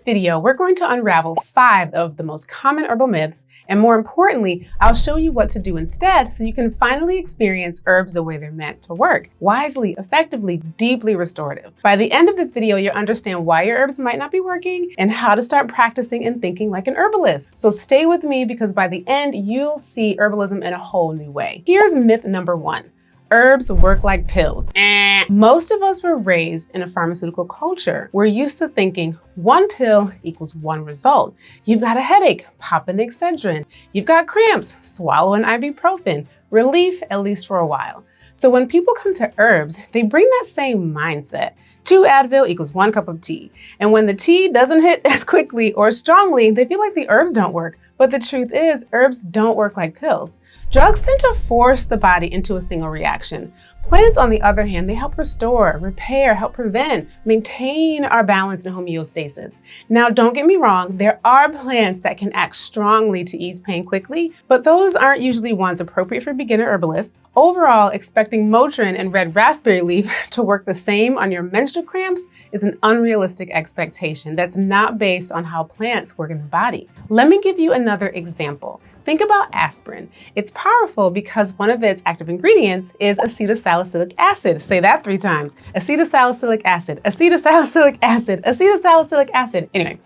video, we're going to unravel 5 of the most common herbal myths, and more importantly, I'll show you what to do instead so you can finally experience herbs the way they're meant to work: wisely, effectively, deeply restorative. By the end of this video, you'll understand why your herbs might not be working and how to start practicing and thinking like an herbalist. So stay with me, because by the end, you'll see herbalism in a whole new way. Here's myth number 1. Herbs work like pills. Most of us were raised in a pharmaceutical culture. We're used to thinking 1 pill equals 1 result. You've got a headache, pop an Excedrin. You've got cramps, swallow an ibuprofen. Relief, at least for a while. So when people come to herbs, they bring that same mindset. 2 Advil equals 1 cup of tea. And when the tea doesn't hit as quickly or strongly, they feel like the herbs don't work. But the truth is, herbs don't work like pills. Drugs tend to force the body into a single reaction. Plants, on the other hand, they help restore, repair, help prevent, maintain our balance and homeostasis. Now, don't get me wrong, there are plants that can act strongly to ease pain quickly, but those aren't usually ones appropriate for beginner herbalists. Overall, expecting Motrin and red raspberry leaf to work the same on your menstrual cramps is an unrealistic expectation that's not based on how plants work in the body. Let me give you another example. Think about aspirin. It's powerful because one of its active ingredients is acetylsalicylic acid. Say that 3 times. Acetylsalicylic acid, acetylsalicylic acid, acetylsalicylic acid. Anyway,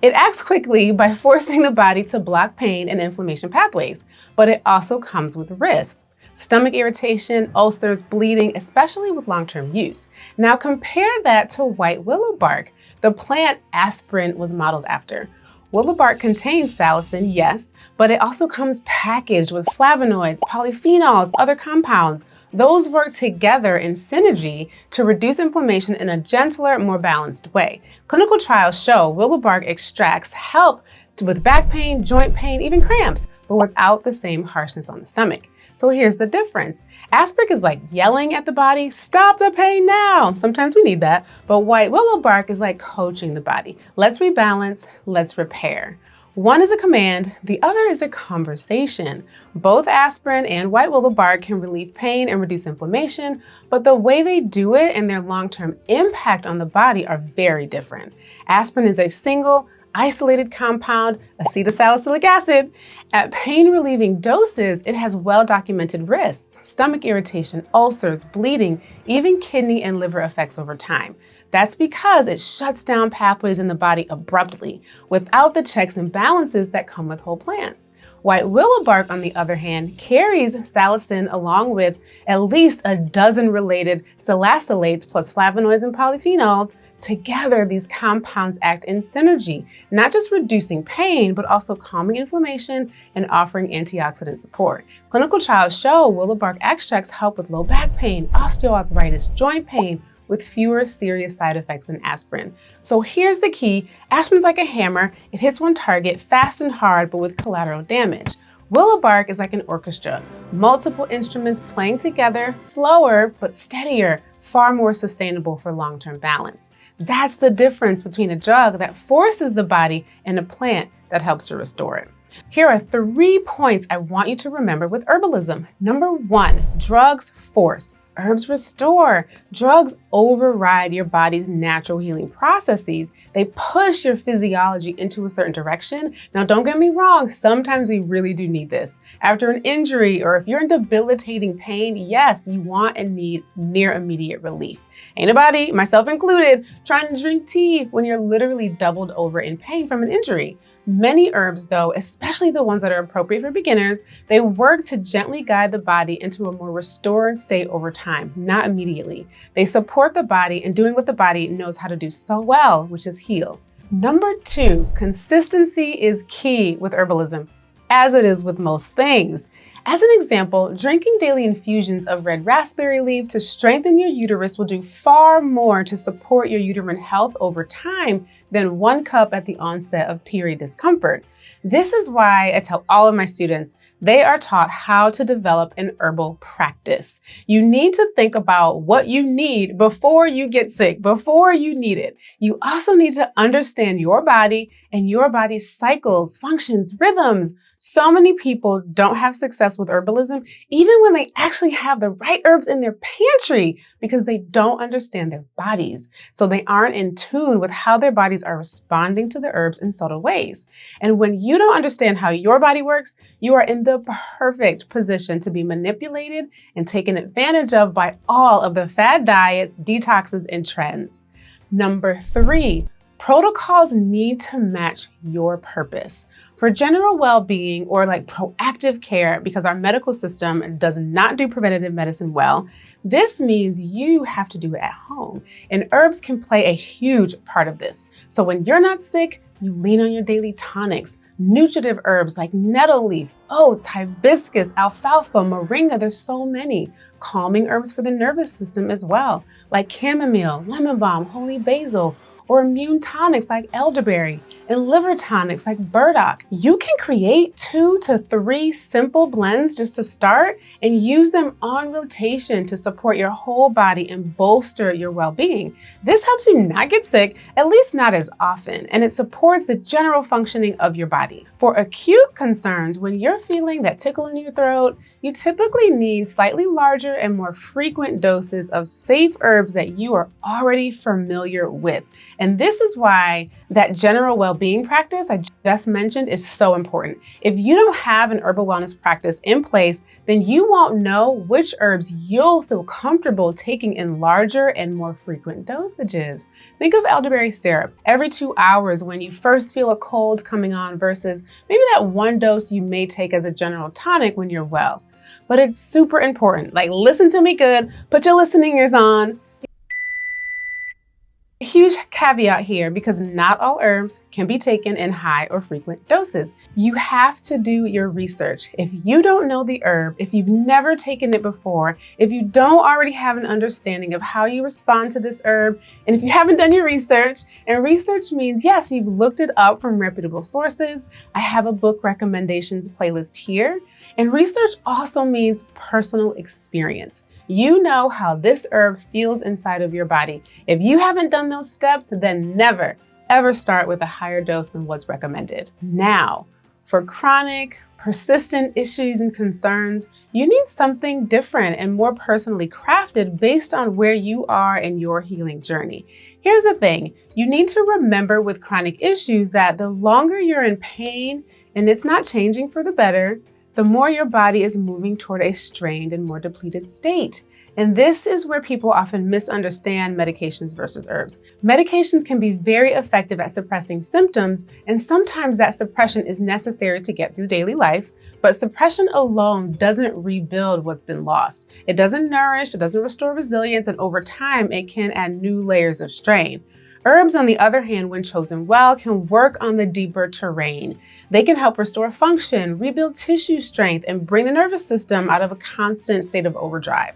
it acts quickly by forcing the body to block pain and inflammation pathways, but it also comes with risks: stomach irritation, ulcers, bleeding, especially with long-term use. Now compare that to white willow bark, the plant aspirin was modeled after. Willow bark contains salicin, yes, but it also comes packaged with flavonoids, polyphenols, other compounds. Those work together in synergy to reduce inflammation in a gentler, more balanced way. Clinical trials show willow bark extracts help with back pain, joint pain, even cramps, but without the same harshness on the stomach. So here's the difference. Aspirin is like yelling at the body, stop the pain now. Sometimes we need that, but white willow bark is like coaching the body. Let's rebalance, let's repair. One is a command, the other is a conversation. Both aspirin and white willow bark can relieve pain and reduce inflammation, but the way they do it and their long-term impact on the body are very different. Aspirin is a single, isolated compound, acetylsalicylic acid. At pain-relieving doses, it has well-documented risks: stomach irritation, ulcers, bleeding, even kidney and liver effects over time. That's because it shuts down pathways in the body abruptly, without the checks and balances that come with whole plants. White willow bark, on the other hand, carries salicin along with at least a dozen related salicylates plus flavonoids and polyphenols. Together, these compounds act in synergy, not just reducing pain, but also calming inflammation and offering antioxidant support. Clinical trials show willow bark extracts help with low back pain, osteoarthritis, joint pain, with fewer serious side effects than aspirin. So here's the key: aspirin's like a hammer. It hits one target fast and hard, but with collateral damage. Willow bark is like an orchestra, multiple instruments playing together, slower but steadier, far more sustainable for long-term balance. That's the difference between a drug that forces the body and a plant that helps to restore it. Here are 3 points I want you to remember with herbalism. Number 1, drugs force. Herbs restore. Drugs override your body's natural healing processes. They push your physiology into a certain direction. Now, don't get me wrong, sometimes we really do need this. After an injury, or if you're in debilitating pain, yes, you want and need near immediate relief. Ain't nobody, myself included, trying to drink tea when you're literally doubled over in pain from an injury. Many herbs, though, especially the ones that are appropriate for beginners, they work to gently guide the body into a more restored state over time, not immediately. They support the body in doing what the body knows how to do so well, which is heal. Number 2, consistency is key with herbalism, as it is with most things. As an example, drinking daily infusions of red raspberry leaf to strengthen your uterus will do far more to support your uterine health over time than 1 cup at the onset of period discomfort. This is why I tell all of my students, They are taught how to develop an herbal practice. You need to think about what you need before you get sick, before you need it. You also need to understand your body and your body's cycles, functions, rhythms. So many people don't have success with herbalism, even when they actually have the right herbs in their pantry, because they don't understand their bodies. So they aren't in tune with how their bodies are responding to the herbs in subtle ways. And when you don't understand how your body works, you are in the perfect position to be manipulated and taken advantage of by all of the fad diets, detoxes, and trends. Number 3, protocols need to match your purpose. For general well-being or like proactive care, because our medical system does not do preventative medicine well, this means you have to do it at home. And herbs can play a huge part of this. So when you're not sick, you lean on your daily tonics, nutritive herbs like nettle leaf, oats, hibiscus, alfalfa, moringa, there's so many. Calming herbs for the nervous system as well, like chamomile, lemon balm, holy basil, or immune tonics like elderberry, and liver tonics like burdock. You can create 2 to 3 simple blends just to start and use them on rotation to support your whole body and bolster your well-being. This helps you not get sick, at least not as often, and it supports the general functioning of your body. For acute concerns, when you're feeling that tickle in your throat, you typically need slightly larger and more frequent doses of safe herbs that you are already familiar with. And this is why that general well-being practice I just mentioned is so important. If you don't have an herbal wellness practice in place, then you won't know which herbs you'll feel comfortable taking in larger and more frequent dosages. Think of elderberry syrup every 2 hours when you first feel a cold coming on versus maybe that 1 dose you may take as a general tonic when you're well. But it's super important. Like, listen to me good, put your listening ears on. A huge caveat here, because not all herbs can be taken in high or frequent doses. You have to do your research. If you don't know the herb, if you've never taken it before, if you don't already have an understanding of how you respond to this herb, and if you haven't done your research, and research means, yes, you've looked it up from reputable sources. I have a book recommendations playlist here. And research also means personal experience. You know how this herb feels inside of your body. If you haven't done those steps, then never, ever start with a higher dose than what's recommended. Now, for chronic, persistent issues and concerns, you need something different and more personally crafted based on where you are in your healing journey. Here's the thing, you need to remember with chronic issues that the longer you're in pain and it's not changing for the better, the more your body is moving toward a strained and more depleted state. And this is where people often misunderstand medications versus herbs. Medications can be very effective at suppressing symptoms, and sometimes that suppression is necessary to get through daily life, but suppression alone doesn't rebuild what's been lost. It doesn't nourish, it doesn't restore resilience, and over time, it can add new layers of strain. Herbs, on the other hand, when chosen well, can work on the deeper terrain. They can help restore function, rebuild tissue strength, and bring the nervous system out of a constant state of overdrive.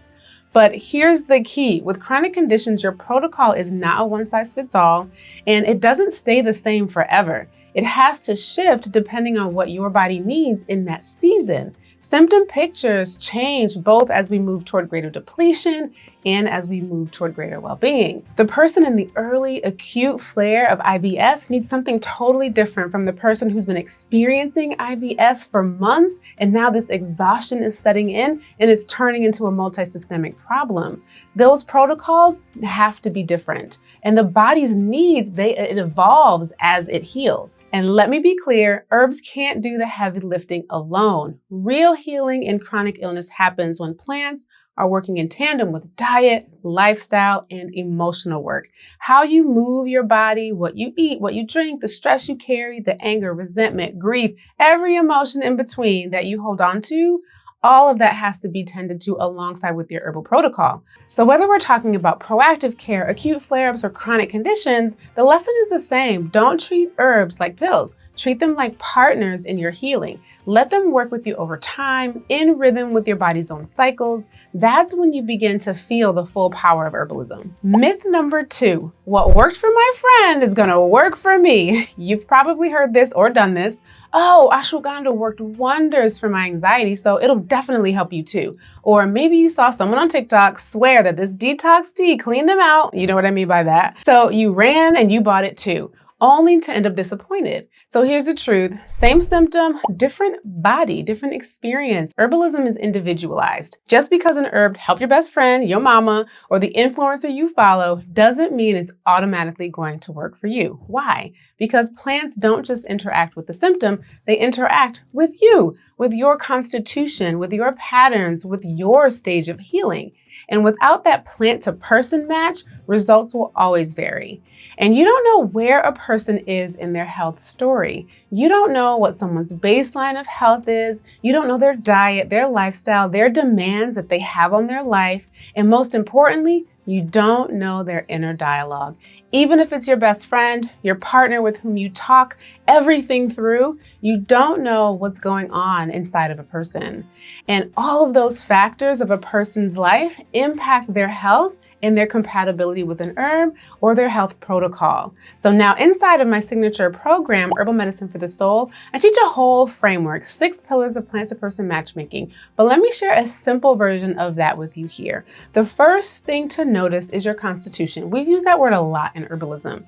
But here's the key. With chronic conditions, your protocol is not a one-size-fits-all, and it doesn't stay the same forever. It has to shift depending on what your body needs in that season. Symptom pictures change both as we move toward greater depletion and as we move toward greater well-being. The person in the early acute flare of IBS needs something totally different from the person who's been experiencing IBS for months, and now this exhaustion is setting in and it's turning into a multisystemic problem. Those protocols have to be different, and the body's needs, it evolves as it heals. And let me be clear, herbs can't do the heavy lifting alone. Real healing in chronic illness happens when plants are working in tandem with diet, lifestyle, and emotional work. How you move your body, what you eat, what you drink, the stress you carry, the anger, resentment, grief, every emotion in between that you hold on to, all of that has to be tended to alongside with your herbal protocol. So whether we're talking about proactive care, acute flare-ups, or chronic conditions, the lesson is the same. Don't treat herbs like pills. Treat them like partners in your healing. Let them work with you over time, in rhythm with your body's own cycles. That's when you begin to feel the full power of herbalism. Myth number 2, what worked for my friend is gonna work for me. You've probably heard this or done this. Oh, ashwagandha worked wonders for my anxiety, so it'll definitely help you too. Or maybe you saw someone on TikTok swear that this detox tea cleaned them out. You know what I mean by that. So you ran and you bought it too, only to end up disappointed. So here's the truth. Same symptom, different body, different experience. Herbalism is individualized. Just because an herb helped your best friend, your mama, or the influencer you follow doesn't mean it's automatically going to work for you. Why? Because plants don't just interact with the symptom, they interact with you, with your constitution, with your patterns, with your stage of healing. And without that plant-to-person match, results will always vary. And you don't know where a person is in their health story. You don't know what someone's baseline of health is. You don't know their diet, their lifestyle, their demands that they have on their life. And most importantly, you don't know their inner dialogue. Even if it's your best friend, your partner with whom you talk everything through, you don't know what's going on inside of a person. And all of those factors of a person's life impact their health and their compatibility with an herb or their health protocol. So now inside of my signature program, Herbal Medicine for the Soul, I teach a whole framework, 6 pillars of plant-to-person matchmaking. But let me share a simple version of that with you here. The first thing to notice is your constitution. We use that word a lot in herbalism.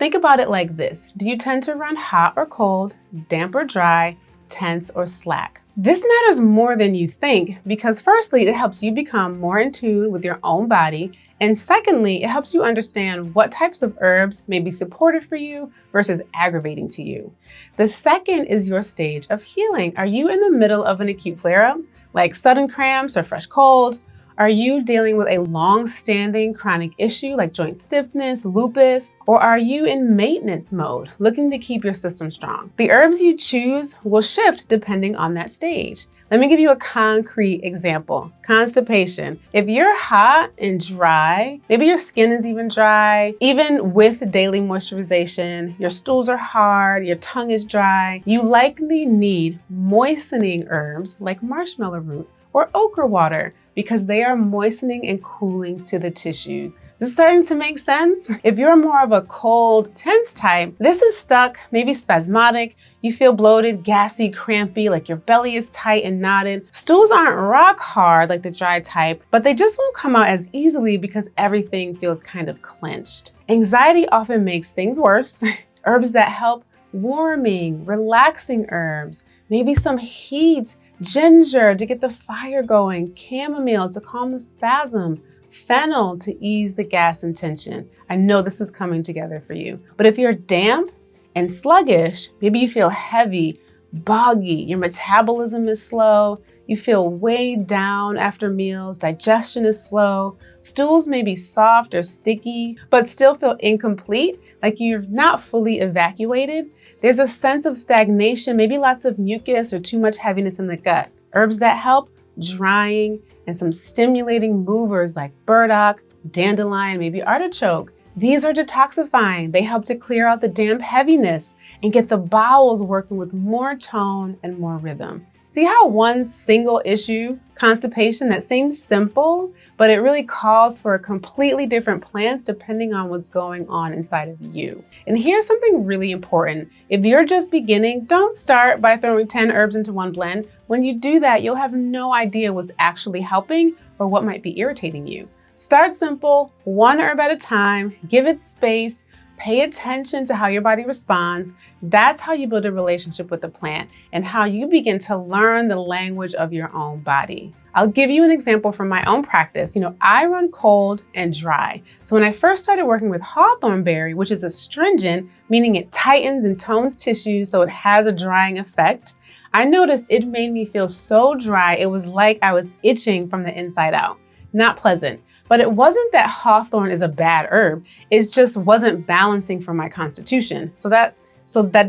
Think about it like this. Do you tend to run hot or cold, damp or dry, tense or slack? This matters more than you think because firstly, it helps you become more in tune with your own body. And secondly, it helps you understand what types of herbs may be supportive for you versus aggravating to you. The second is your stage of healing. Are you in the middle of an acute flare-up, like sudden cramps or fresh cold? Are you dealing with a long-standing chronic issue like joint stiffness, lupus, or are you in maintenance mode, looking to keep your system strong? The herbs you choose will shift depending on that stage. Let me give you a concrete example. Constipation. If you're hot and dry, maybe your skin is even dry, even with daily moisturization, your stools are hard, your tongue is dry, you likely need moistening herbs like marshmallow root or okra water, because they are moistening and cooling to the tissues. Is this starting to make sense? If you're more of a cold, tense type, this is stuck, maybe spasmodic, you feel bloated, gassy, crampy, like your belly is tight and knotted. Stools aren't rock hard like the dry type, but they just won't come out as easily because everything feels kind of clenched. Anxiety often makes things worse. Herbs that help, warming, relaxing herbs, maybe some heat, ginger to get the fire going, chamomile to calm the spasm, fennel to ease the gas and tension. I know this is coming together for you. But if you're damp and sluggish, maybe you feel heavy, boggy, your metabolism is slow, you feel weighed down after meals, digestion is slow, stools may be soft or sticky, but still feel incomplete, like you're not fully evacuated. There's a sense of stagnation, maybe lots of mucus or too much heaviness in the gut. Herbs that help, drying, and some stimulating movers like burdock, dandelion, maybe artichoke. These are detoxifying. They help to clear out the damp heaviness and get the bowels working with more tone and more rhythm. See how one single issue, constipation, that seems simple, but it really calls for a completely different plans depending on what's going on inside of you. And here's something really important. If you're just beginning, don't start by throwing 10 herbs into one blend. When you do that, you'll have no idea what's actually helping or what might be irritating you. Start simple, one herb at a time, give it space, pay attention to how your body responds. That's how you build a relationship with the plant and how you begin to learn the language of your own body. I'll give you an example from my own practice. I run cold and dry. So when I first started working with hawthorn berry, which is astringent, meaning it tightens and tones tissues so it has a drying effect, I noticed it made me feel so dry. It was like I was itching from the inside out. Not pleasant. But it wasn't that hawthorn is a bad herb. It just wasn't balancing for my constitution. So that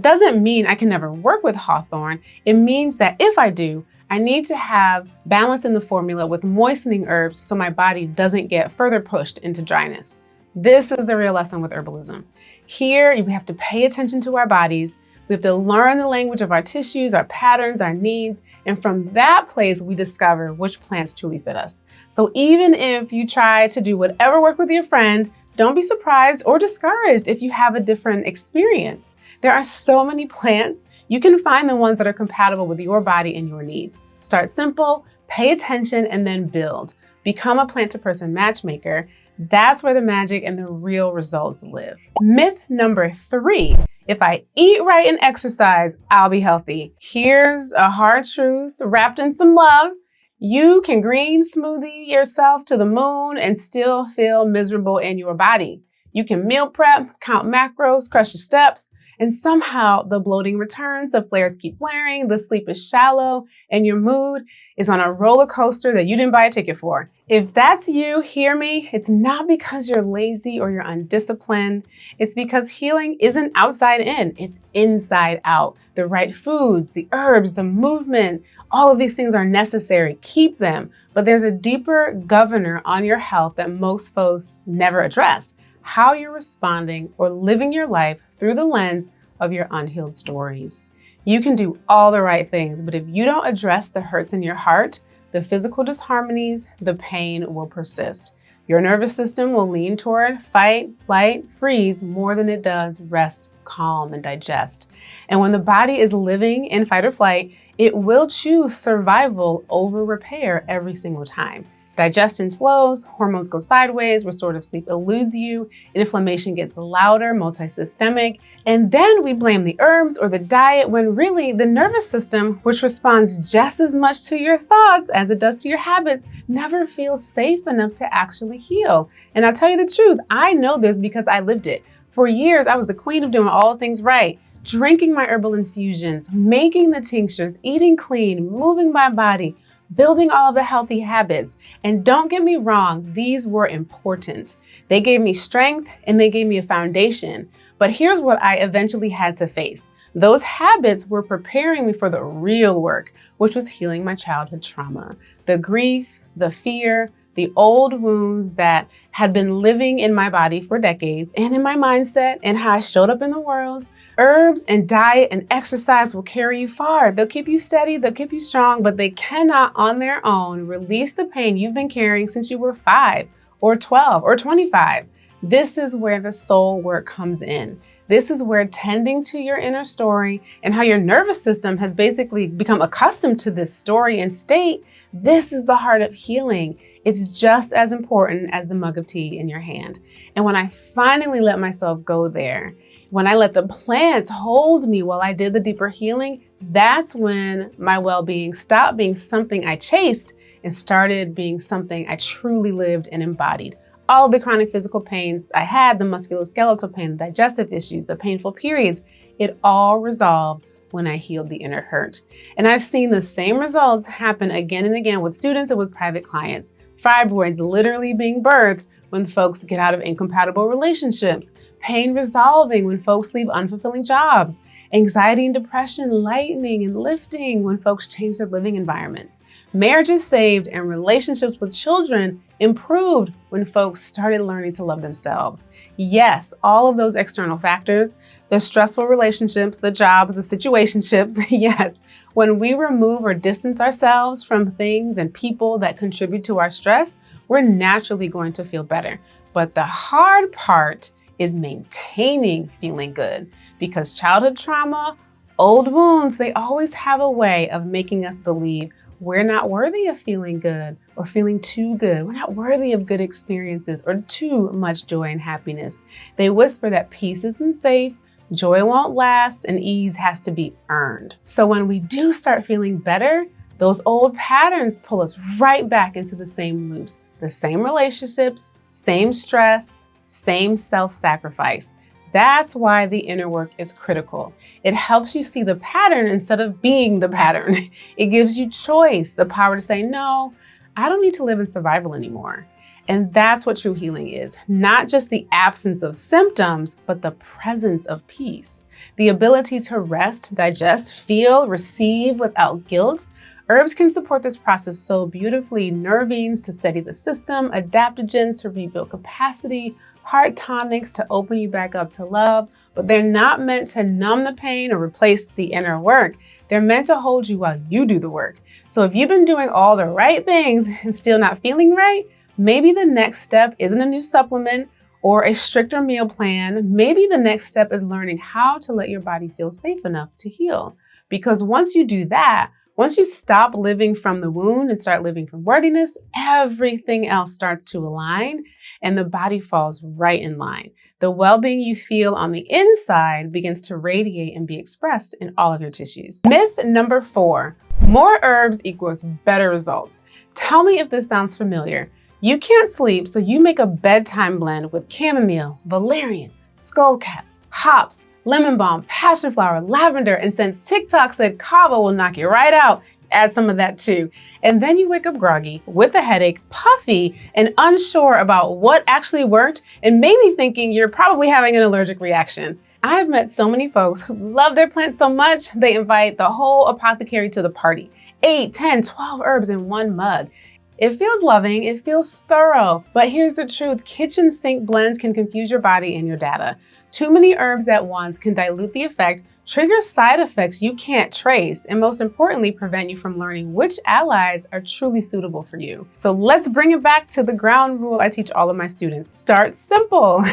doesn't mean I can never work with hawthorn. It means that if I do, I need to have balance in the formula with moistening herbs so my body doesn't get further pushed into dryness. This is the real lesson with herbalism. Here, we have to pay attention to our bodies, We have to learn the language of our tissues, our patterns, our needs, and from that place, we discover which plants truly fit us. So even if you try to do whatever worked with your friend, don't be surprised or discouraged if you have a different experience. There are so many plants. You can find the ones that are compatible with your body and your needs. Start simple, pay attention, and then build. Become a plant-to-person matchmaker. That's where the magic and the real results live. Myth number 3. If I eat right and exercise, I'll be healthy. Here's a hard truth wrapped in some love. You can green smoothie yourself to the moon and still feel miserable in your body. You can meal prep, count macros, crush your steps, and somehow the bloating returns, the flares keep flaring, the sleep is shallow, and your mood is on a roller coaster that you didn't buy a ticket for. If that's you, hear me, it's not because you're lazy or you're undisciplined. It's because healing isn't outside in, it's inside out. The right foods, the herbs, the movement, all of these things are necessary. Keep them. But there's a deeper governor on your health that most folks never address. How you're responding or living your life through the lens of your unhealed stories. You can do all the right things, but if you don't address the hurts in your heart, the physical disharmonies, the pain will persist. Your nervous system will lean toward fight, flight, freeze more than it does rest, calm, and digest. And when the body is living in fight or flight, it will choose survival over repair every single time. Digestion slows, hormones go sideways, restorative sleep eludes you, inflammation gets louder, multisystemic, and then we blame the herbs or the diet when really the nervous system, which responds just as much to your thoughts as it does to your habits, never feels safe enough to actually heal. And I'll tell you the truth, I know this because I lived it. For years, I was the queen of doing all things right. Drinking my herbal infusions, making the tinctures, eating clean, moving my body, building all of the healthy habits. And don't get me wrong, these were important. They gave me strength and they gave me a foundation. But here's what I eventually had to face. Those habits were preparing me for the real work, which was healing my childhood trauma, the grief, the fear, the old wounds that had been living in my body for decades and in my mindset and how I showed up in the world. Herbs and diet and exercise will carry you far. They'll keep you steady, they'll keep you strong, but they cannot on their own release the pain you've been carrying since you were 5 or 12 or 25. This is where the soul work comes in. This is where tending to your inner story and how your nervous system has basically become accustomed to this story and state, this is the heart of healing. It's just as important as the mug of tea in your hand. And when I finally let myself go there, when I let the plants hold me while I did the deeper healing, that's when my well-being stopped being something I chased and started being something I truly lived and embodied. All the chronic physical pains I had, the musculoskeletal pain, the digestive issues, the painful periods, it all resolved when I healed the inner hurt. And I've seen the same results happen again and again with students and with private clients. Fibroids literally being birthed when folks get out of incompatible relationships, pain resolving when folks leave unfulfilling jobs, anxiety and depression lightening and lifting when folks change their living environments, marriages saved and relationships with children improved when folks started learning to love themselves. Yes, all of those external factors, the stressful relationships, the jobs, the situationships, yes, when we remove or distance ourselves from things and people that contribute to our stress, we're naturally going to feel better. But the hard part is maintaining feeling good because childhood trauma, old wounds, they always have a way of making us believe we're not worthy of feeling good or feeling too good. We're not worthy of good experiences or too much joy and happiness. They whisper that peace isn't safe, joy won't last, and ease has to be earned. So when we do start feeling better, those old patterns pull us right back into the same loops, the same relationships, same stress, same self-sacrifice. That's why the inner work is critical. It helps you see the pattern instead of being the pattern. It gives you choice, the power to say, no, I don't need to live in survival anymore. And that's what true healing is. Not just the absence of symptoms, but the presence of peace. The ability to rest, digest, feel, receive without guilt. Herbs can support this process so beautifully. Nervines to steady the system, adaptogens to rebuild capacity, heart tonics to open you back up to love, but they're not meant to numb the pain or replace the inner work. They're meant to hold you while you do the work. So if you've been doing all the right things and still not feeling right, maybe the next step isn't a new supplement or a stricter meal plan. Maybe the next step is learning how to let your body feel safe enough to heal. Because once you do that, once you stop living from the wound and start living from worthiness, everything else starts to align and the body falls right in line. The well-being you feel on the inside begins to radiate and be expressed in all of your tissues. Myth number 4, more herbs equals better results. Tell me if this sounds familiar. You can't sleep, so you make a bedtime blend with chamomile, valerian, skullcap, hops, lemon balm, passion flower, lavender, and since TikTok said kava will knock you right out, add some of that too. And then you wake up groggy, with a headache, puffy, and unsure about what actually worked, and maybe thinking you're probably having an allergic reaction. I've met so many folks who love their plants so much, they invite the whole apothecary to the party. 8, 10, 12 herbs in one mug. It feels loving, it feels thorough, but here's the truth. Kitchen sink blends can confuse your body and your data. Too many herbs at once can dilute the effect, trigger side effects you can't trace, and most importantly, prevent you from learning which allies are truly suitable for you. So let's bring it back to the ground rule I teach all of my students. Start simple,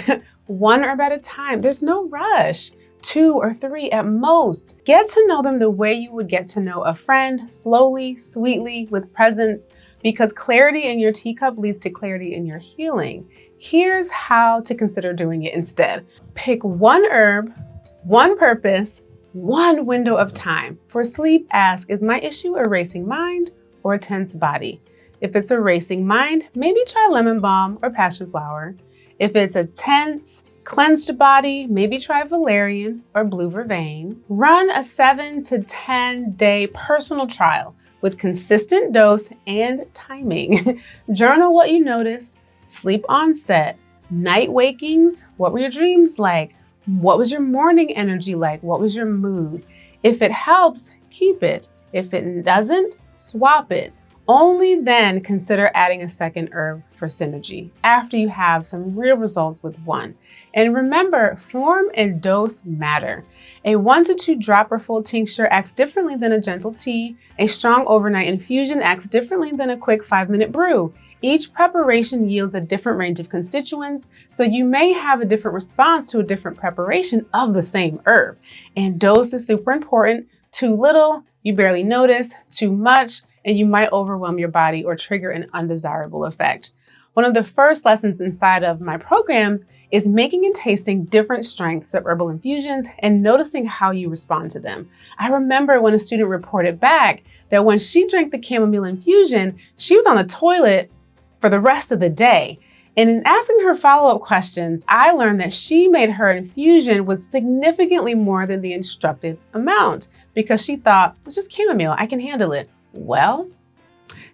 1 herb at a time. There's no rush. 2 or 3 at most. Get to know them the way you would get to know a friend, slowly, sweetly, with presence, because clarity in your teacup leads to clarity in your healing. Here's how to consider doing it instead. Pick 1 herb, 1 purpose, 1 window of time. For sleep, ask, is my issue a racing mind or a tense body? If it's a racing mind, maybe try lemon balm or passion flower. If it's a tense, cleansed body, maybe try valerian or blue vervain. Run a 7 to 10 day personal trial with consistent dose and timing. Journal what you notice, sleep onset, night wakings, what were your dreams like? What was your morning energy like? What was your mood? If it helps, keep it. If it doesn't, swap it. Only then consider adding a second herb for synergy after you have some real results with 1. And remember, form and dose matter. A 1 to 2 drop or full tincture acts differently than a gentle tea. A strong overnight infusion acts differently than a quick 5-minute brew. Each preparation yields a different range of constituents, so you may have a different response to a different preparation of the same herb. And dose is super important. Too little, you barely notice. Too much, and you might overwhelm your body or trigger an undesirable effect. One of the first lessons inside of my programs is making and tasting different strengths of herbal infusions and noticing how you respond to them. I remember when a student reported back that when she drank the chamomile infusion, she was on the toilet for the rest of the day. And in asking her follow-up questions, I learned that she made her infusion with significantly more than the instructed amount because she thought, it's just chamomile, I can handle it. Well,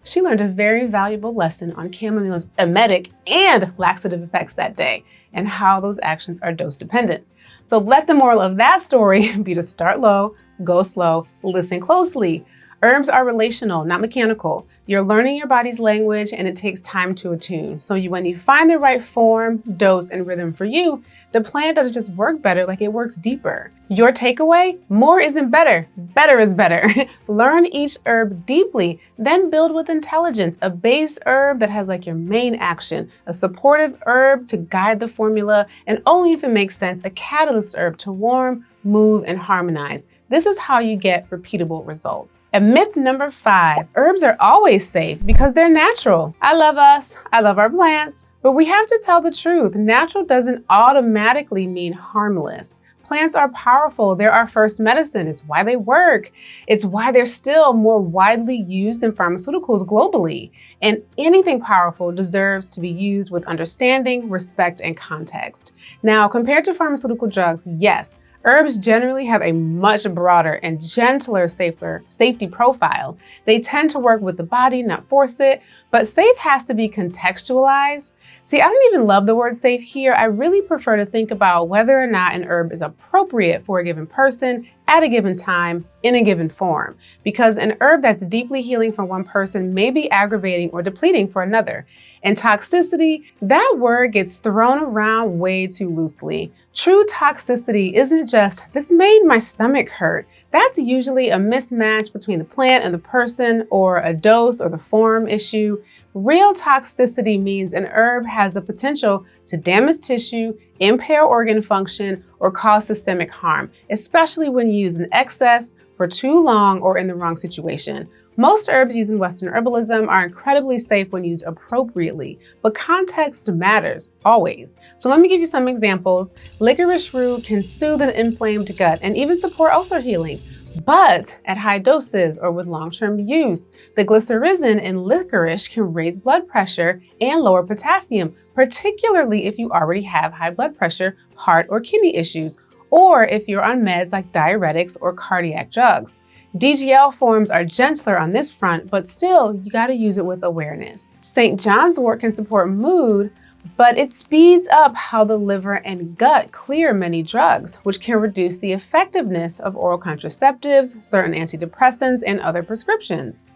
she learned a very valuable lesson on chamomile's emetic and laxative effects that day and how those actions are dose dependent. So let the moral of that story be to start low, go slow, listen closely. Herbs are relational, not mechanical. You're learning your body's language and it takes time to attune. So when you find the right form, dose, and rhythm for you, the plant doesn't just work better, like it works deeper. Your takeaway? More isn't better. Better is better. Learn each herb deeply, then build with intelligence. A base herb that has like your main action, a supportive herb to guide the formula, and only if it makes sense, a catalyst herb to warm, move, and harmonize. This is how you get repeatable results. And myth number 5, herbs are always safe because they're natural. I love us, I love our plants, but we have to tell the truth. Natural doesn't automatically mean harmless. Plants are powerful. They're our first medicine. It's why they work. It's why they're still more widely used than pharmaceuticals globally. And anything powerful deserves to be used with understanding, respect, and context. Now, compared to pharmaceutical drugs, yes, herbs generally have a much broader and gentler, safer safety profile. They tend to work with the body, not force it, But safe has to be contextualized. See, I don't even love the word safe here. I really prefer to think about whether or not an herb is appropriate for a given person at a given time in a given form, because an herb that's deeply healing for one person may be aggravating or depleting for another. And toxicity, that word gets thrown around way too loosely. True toxicity isn't just, this made my stomach hurt. That's usually a mismatch between the plant and the person, or a dose or the form issue. Real toxicity means an herb has the potential to damage tissue, impair organ function, or cause systemic harm, especially when used in excess, for too long, or in the wrong situation. Most herbs used in Western herbalism are incredibly safe when used appropriately, but context matters, always. So let me give you some examples. Licorice root can soothe an inflamed gut and even support ulcer healing, but at high doses or with long-term use. The glycyrrhizin in licorice can raise blood pressure and lower potassium, particularly if you already have high blood pressure, heart or kidney issues, or if you're on meds like diuretics or cardiac drugs. DGL forms are gentler on this front, but still, you gotta use it with awareness. St. John's wort can support mood, but it speeds up how the liver and gut clear many drugs, which can reduce the effectiveness of oral contraceptives, certain antidepressants, and other prescriptions.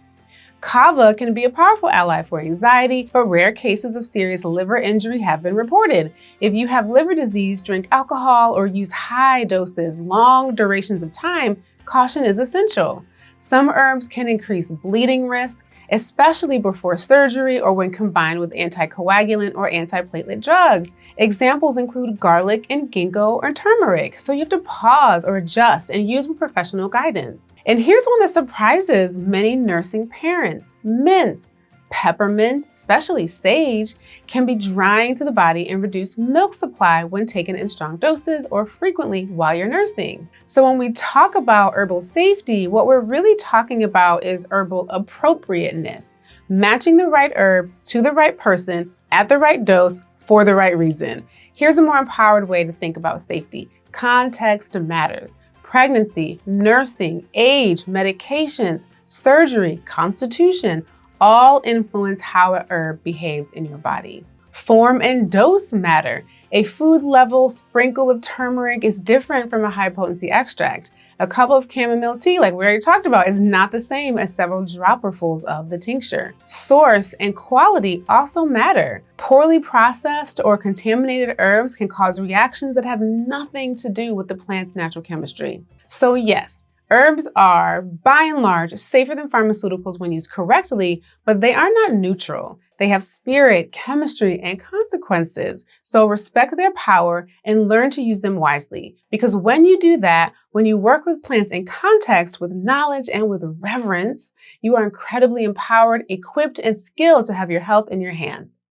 Kava can be a powerful ally for anxiety, but rare cases of serious liver injury have been reported. If you have liver disease, drink alcohol, or use high doses, long durations of time, caution is essential. Some herbs can increase bleeding risk, especially before surgery or when combined with anticoagulant or antiplatelet drugs. Examples include garlic and ginkgo or turmeric, so you have to pause or adjust and use with professional guidance. And here's one that surprises many nursing parents: mints. Peppermint, especially sage, can be drying to the body and reduce milk supply when taken in strong doses or frequently while you're nursing. So when we talk about herbal safety, what we're really talking about is herbal appropriateness, matching the right herb to the right person at the right dose for the right reason. Here's a more empowered way to think about safety. Context matters. Pregnancy, nursing, age, medications, surgery, constitution, all influence how a herb behaves in your body. Form and dose matter. A food level sprinkle of turmeric is different from a high potency extract. A cup of chamomile tea, like we already talked about, is not the same as several dropperfuls of the tincture. Source and quality also matter. Poorly processed or contaminated herbs can cause reactions that have nothing to do with the plant's natural chemistry. So yes, herbs are, by and large, safer than pharmaceuticals when used correctly, but they are not neutral. They have spirit, chemistry, and consequences. So respect their power and learn to use them wisely. Because when you do that, when you work with plants in context, with knowledge, and with reverence, you are incredibly empowered, equipped, and skilled to have your health in your hands.